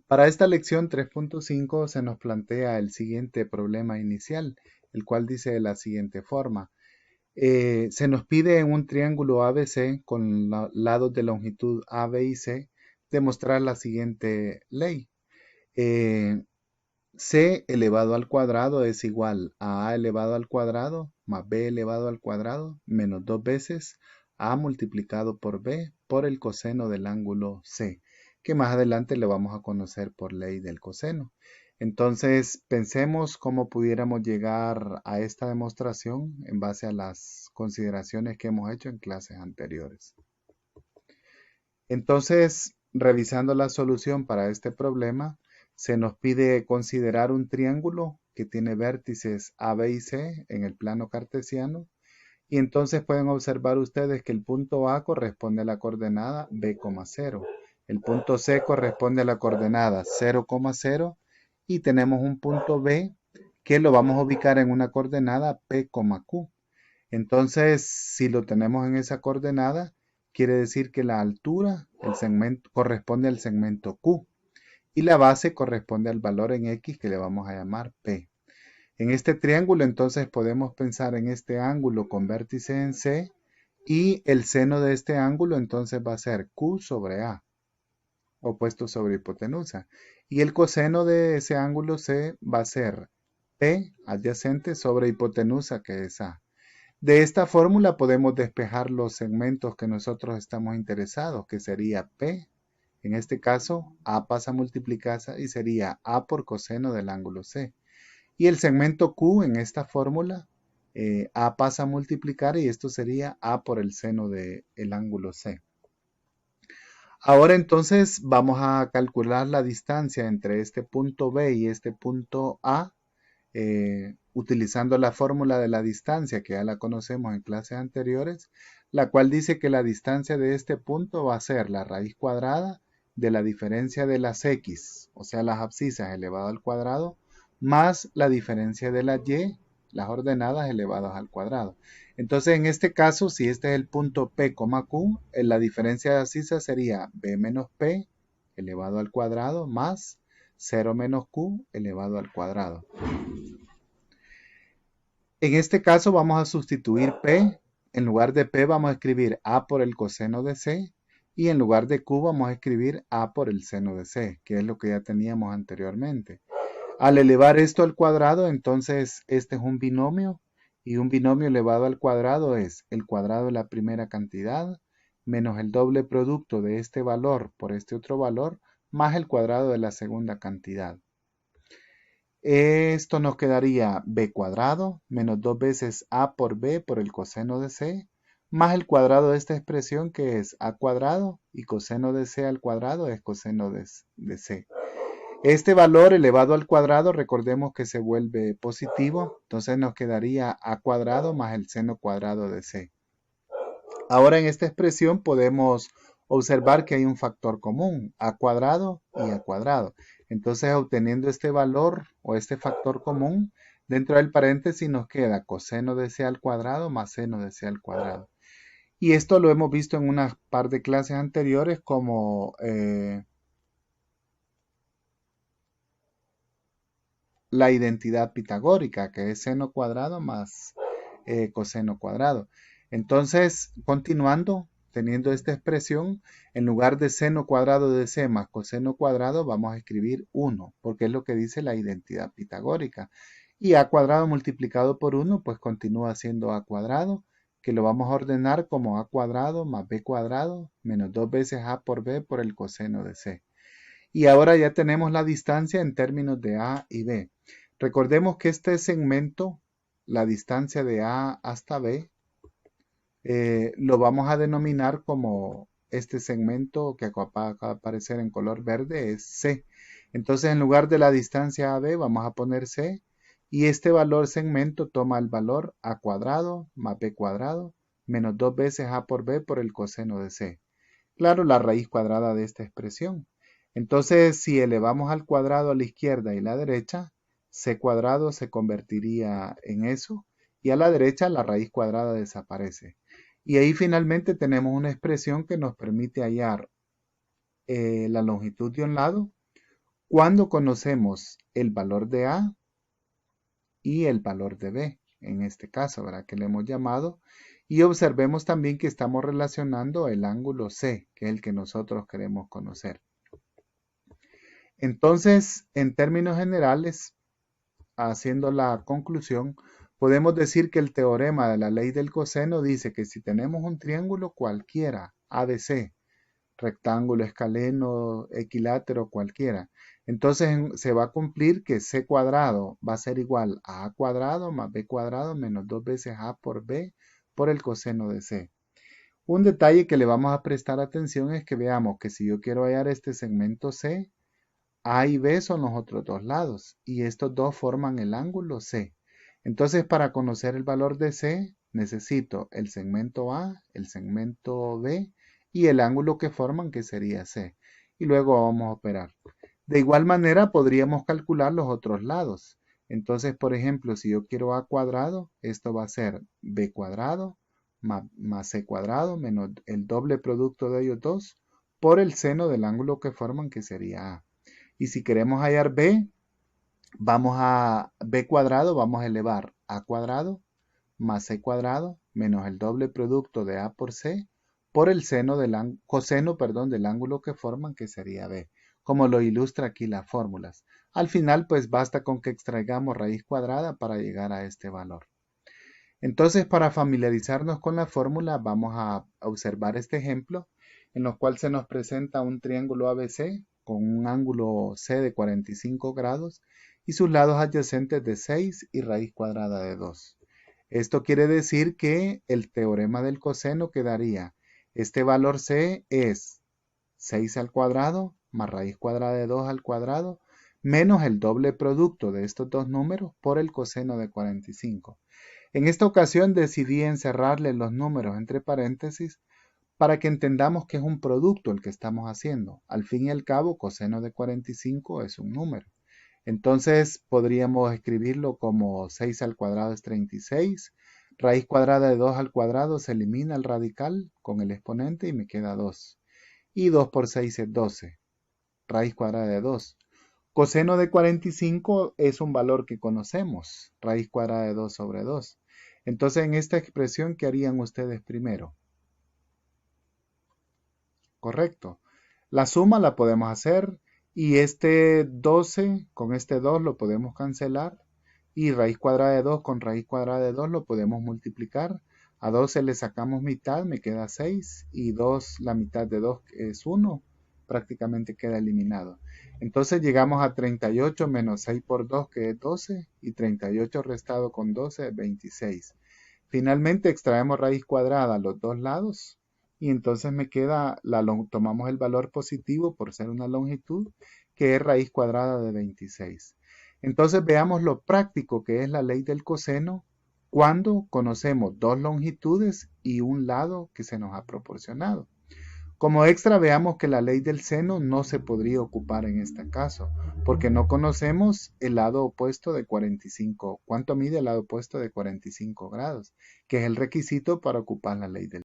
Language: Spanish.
Para esta lección 3.5 se nos plantea el siguiente problema inicial, el cual dice de la siguiente forma. Se nos pide en un triángulo ABC con lados de longitud A, B y C demostrar la siguiente ley. C elevado al cuadrado es igual a elevado al cuadrado más B elevado al cuadrado menos 2 veces A multiplicado por B por el coseno del ángulo C, que más adelante le vamos a conocer por ley del coseno. Entonces, pensemos cómo pudiéramos llegar a esta demostración en base a las consideraciones que hemos hecho en clases anteriores. Entonces, revisando la solución para este problema, se nos pide considerar un triángulo que tiene vértices A, B y C en el plano cartesiano. Y entonces pueden observar ustedes que el punto A corresponde a la coordenada B, 0. El punto C corresponde a la coordenada 0, 0. Y tenemos un punto B que lo vamos a ubicar en una coordenada P, Q. Entonces, si lo tenemos en esa coordenada, quiere decir que la altura, el segmento, corresponde al segmento Q y la base corresponde al valor en X que le vamos a llamar P. En este triángulo entonces podemos pensar en este ángulo con vértice en C y el seno de este ángulo entonces va a ser Q sobre A, opuesto sobre hipotenusa. Y el coseno de ese ángulo C va a ser P adyacente sobre hipotenusa que es A. De esta fórmula podemos despejar los segmentos que nosotros estamos interesados, que sería P. En este caso, A pasa a multiplicarse y sería A por coseno del ángulo C. Y el segmento Q en esta fórmula, A pasa a multiplicar y esto sería A por el seno del ángulo C. Ahora entonces vamos a calcular la distancia entre este punto B y este punto A utilizando la fórmula de la distancia que ya la conocemos en clases anteriores, la cual dice que la distancia de este punto va a ser la raíz cuadrada de la diferencia de las x, o sea, las abscisas elevado al cuadrado, más la diferencia de las y, las ordenadas elevadas al cuadrado. Entonces, en este caso, si este es el punto P, Q, la diferencia de abscisas sería B menos P elevado al cuadrado más 0 menos Q elevado al cuadrado. En este caso vamos a sustituir P. En lugar de P vamos a escribir A por el coseno de C. Y en lugar de Q vamos a escribir A por el seno de C, que es lo que ya teníamos anteriormente. Al elevar esto al cuadrado, entonces este es un binomio. Y un binomio elevado al cuadrado es el cuadrado de la primera cantidad menos el doble producto de este valor por este otro valor más el cuadrado de la segunda cantidad. Esto nos quedaría b cuadrado menos 2 veces a por b por el coseno de c, más el cuadrado de esta expresión que es a cuadrado y coseno de c al cuadrado es coseno de c. Este valor elevado al cuadrado, recordemos que se vuelve positivo, entonces nos quedaría a cuadrado más el seno cuadrado de c. Ahora en esta expresión podemos observar que hay un factor común, a cuadrado y a cuadrado. Entonces, obteniendo este valor o este factor común, dentro del paréntesis nos queda coseno de c al cuadrado más seno de c al cuadrado. Y esto lo hemos visto en una par de clases anteriores como la identidad pitagórica, que es seno cuadrado más coseno cuadrado. Entonces, continuando, teniendo esta expresión, en lugar de seno cuadrado de c más coseno cuadrado, vamos a escribir 1, porque es lo que dice la identidad pitagórica. Y a cuadrado multiplicado por 1, pues continúa siendo a cuadrado, que lo vamos a ordenar como a cuadrado más b cuadrado menos 2 veces a por b por el coseno de c. Y ahora ya tenemos la distancia en términos de a y b. Recordemos que este segmento, la distancia de a hasta b, lo vamos a denominar como este segmento que acaba de aparecer en color verde es C. Entonces en lugar de la distancia AB vamos a poner C y este valor segmento toma el valor a cuadrado más b cuadrado menos 2 veces a por b por el coseno de C. Claro, la raíz cuadrada de esta expresión. Entonces si elevamos al cuadrado a la izquierda y la derecha, C cuadrado se convertiría en eso y a la derecha la raíz cuadrada desaparece. Y ahí finalmente tenemos una expresión que nos permite hallar la longitud de un lado cuando conocemos el valor de A y el valor de B, en este caso, ¿verdad? Que le hemos llamado. Y observemos también que estamos relacionando el ángulo C, que es el que nosotros queremos conocer. Entonces, en términos generales, haciendo la conclusión, podemos decir que el teorema de la ley del coseno dice que si tenemos un triángulo cualquiera, ABC, rectángulo, escaleno, equilátero, cualquiera, entonces se va a cumplir que C cuadrado va a ser igual a A cuadrado más B cuadrado menos 2 veces A por B por el coseno de C. Un detalle que le vamos a prestar atención es que veamos que si yo quiero hallar este segmento C, A y B son los otros dos lados y estos dos forman el ángulo C. Entonces, para conocer el valor de C, necesito el segmento A, el segmento B y el ángulo que forman, que sería C. Y luego vamos a operar. De igual manera, podríamos calcular los otros lados. Entonces, por ejemplo, si yo quiero A cuadrado, esto va a ser B cuadrado más C cuadrado menos el doble producto de ellos dos por el seno del ángulo que forman, que sería A. Y si queremos hallar B, vamos a B cuadrado, vamos a elevar A cuadrado más C cuadrado menos el doble producto de A por C por el coseno del ángulo que forman, que sería B, como lo ilustra aquí las fórmulas. Al final, pues basta con que extraigamos raíz cuadrada para llegar a este valor. Entonces, para familiarizarnos con la fórmula, vamos a observar este ejemplo en el cual se nos presenta un triángulo ABC con un ángulo C de 45 grados y sus lados adyacentes de 6 y raíz cuadrada de 2. Esto quiere decir que el teorema del coseno quedaría, este valor C es 6 al cuadrado más raíz cuadrada de 2 al cuadrado menos el doble producto de estos dos números por el coseno de 45. En esta ocasión decidí encerrarle los números entre paréntesis para que entendamos que es un producto el que estamos haciendo. Al fin y al cabo, coseno de 45 es un número. Entonces podríamos escribirlo como 6 al cuadrado es 36. Raíz cuadrada de 2 al cuadrado se elimina el radical con el exponente y me queda 2. Y 2 por 6 es 12. Raíz cuadrada de 2. Coseno de 45 es un valor que conocemos. Raíz cuadrada de 2 sobre 2. Entonces, en esta expresión, ¿qué harían ustedes primero? Correcto. La suma la podemos hacer y este 12 con este 2 lo podemos cancelar y raíz cuadrada de 2 con raíz cuadrada de 2 lo podemos multiplicar. A 12 le sacamos mitad, me queda 6 y 2, la mitad de 2 es 1, prácticamente queda eliminado. Entonces llegamos a 38 menos 6 por 2 que es 12 y 38 restado con 12 es 26. Finalmente extraemos raíz cuadrada a los dos lados y entonces me queda, tomamos el valor positivo por ser una longitud, que es raíz cuadrada de 26. Entonces veamos lo práctico que es la ley del coseno cuando conocemos dos longitudes y un lado que se nos ha proporcionado. Como extra veamos que la ley del seno no se podría ocupar en este caso, porque no conocemos el lado opuesto de 45, cuánto mide el lado opuesto de 45 grados, que es el requisito para ocupar la ley del